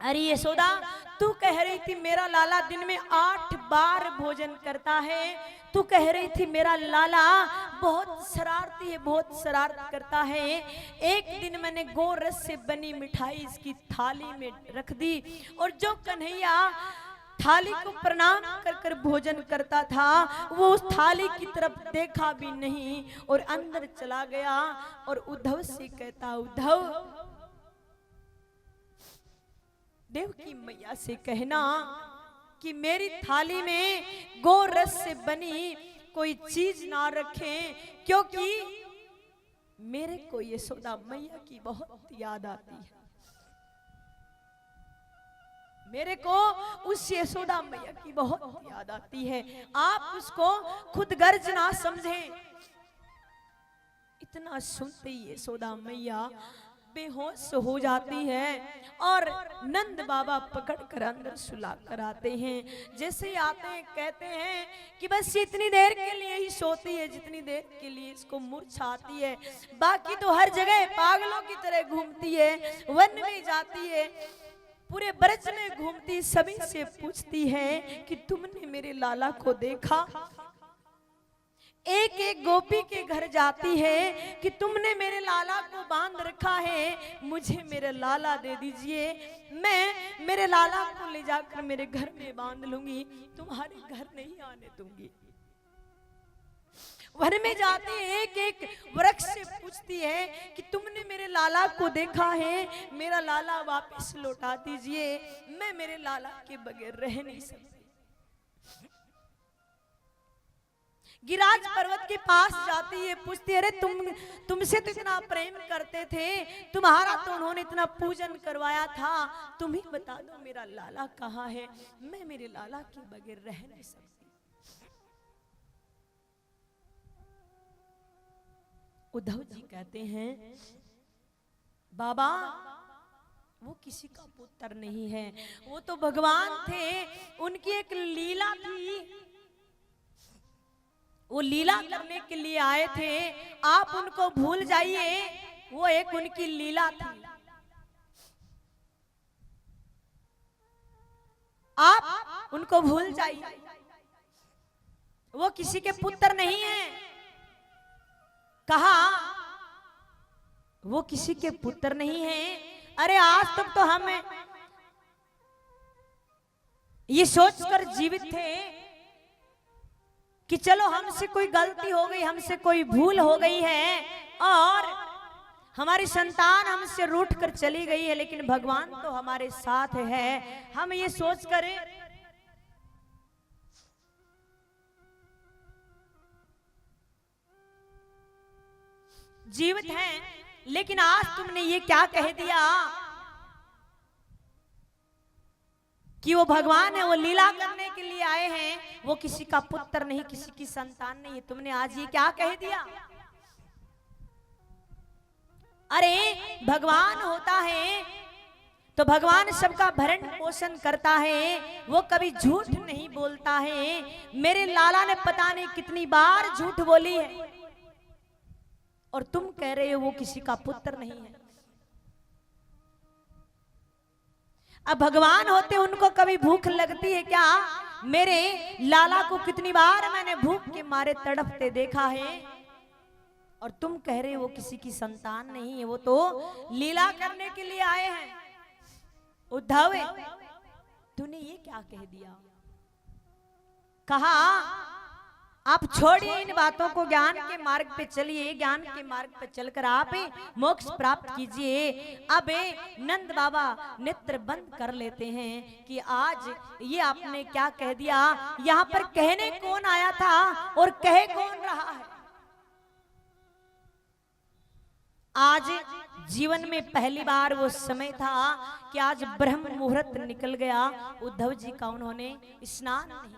अरे यशोदा, तू कह रही थी मेरा लाला दिन में 8 बार भोजन करता है। तू कह रही थी मेरा लाला बहुत शरारती है, बहुत शरारत करता है। एक दिन मैंने गोरस से बनी मिठाई इसकी थाली में रख दी, और जो कन्हैया थाली को प्रणाम कर कर भोजन करता था, वो उस थाली की तरफ देखा भी नहीं और अंदर चला गया। और उद्धव से कहता, उद्धव, देवकी मैया से कहना कि मेरी थाली में गोरस से बनी कोई चीज ना रखें, क्योंकि मेरे को यशोदा मैया की बहुत याद आती है। मेरे को उस यशोदा मैया की बहुत याद आती है। आप उसको खुद गर्ज ना समझें। इतना सुनते ही यशोदा मैया बेहोश हो जाती है और नंद बाबा पकड़कर अंदर सुला कर आते हैं। जैसे ही आते हैं कहते हैं कि बस इतनी देर के लिए ही सोती है जितनी देर के लिए इसको मूर्छा आती है, बाकी तो हर जगह पागलों की तरह घूमती है, वन में जाती है, पूरे ब्रज में घूमती, सभी से पूछती है कि तुमने मेरे लाला को देखा। एक एक गोपी के घर जाती है कि तुमने मेरे लाला को बांध रखा है, मुझे मेरे लाला दे दीजिए, मैं मेरे लाला को ले जाकर मेरे घर में बांध लूंगी, तुम्हारे घर नहीं आने दूंगी। वन में जाती है, एक एक वृक्ष से पूछती है कि तुमने मेरे लाला को देखा है, मेरा लाला वापस लौटा दीजिए, मैं मेरे लाला के बगैर रह नहीं सकती। गिरिराज पर्वत के पास जाती है, पूछती है, अरे तुमसे तो इतना प्रेम करते थे, तुम्हारा तो उन्होंने इतना पूजन करवाया था, तुम ही बता दो मेरा लाला कहाँ है, मैं मेरे लाला के बगैर रह नहीं सकती। उद्धव जी कहते हैं, बाबा वो किसी का पुत्र नहीं है, वो तो भगवान थे, उनकी एक लीला थी, वो लीला करने के लिए आए थे, आप उनको भूल जाइए, वो एक उनकी लीला थी, आप उनको भूल जाइए, वो किसी के पुत्र नहीं है। कहा वो किसी के पुत्र नहीं है। अरे आज तक तो हम ये सोचकर जीवित थे कि चलो हमसे कोई गलती हो गई, हमसे कोई भूल हो गई है और हमारी संतान हमसे रूठ कर चली गई है, लेकिन भगवान तो हमारे साथ है, हम ये सोच कर जीवित हैं। लेकिन आज तुमने ये क्या कह दिया कि वो भगवान है, वो लीला करने के लिए आए हैं, वो किसी का पुत्र नहीं, किसी की संतान नहीं है, तुमने आज ये क्या कह दिया। अरे भगवान होता है तो भगवान सबका भरण पोषण करता है, वो कभी झूठ नहीं बोलता है। मेरे लाला ने पता नहीं कितनी बार झूठ बोली है और तुम कह रहे हो वो किसी का पुत्र नहीं है। अब भगवान होते उनको कभी भूख लगती है क्या? मेरे लाला को कितनी बार मैंने भूख के मारे तड़पते देखा है और तुम कह रहे हो वो किसी की संतान नहीं है, वो तो लीला करने के लिए आए हैं। उद्धव तूने ये क्या कह दिया? कहा आप छोड़िए इन बातों को, ज्ञान के मार्ग पे चलिए, ज्ञान के मार्ग पे चलकर आप मोक्ष प्राप्त कीजिए। अब नंद बाबा नेत्र बंद कर लेते हैं कि आज ये आपने क्या कह दिया। यहाँ पर कहने कौन आया था और कहे कौन रहा है? आज जीवन में पहली बार वो समय था कि आज ब्रह्म मुहूर्त निकल गया। उद्धव जी का उन्होंने स्नान नहीं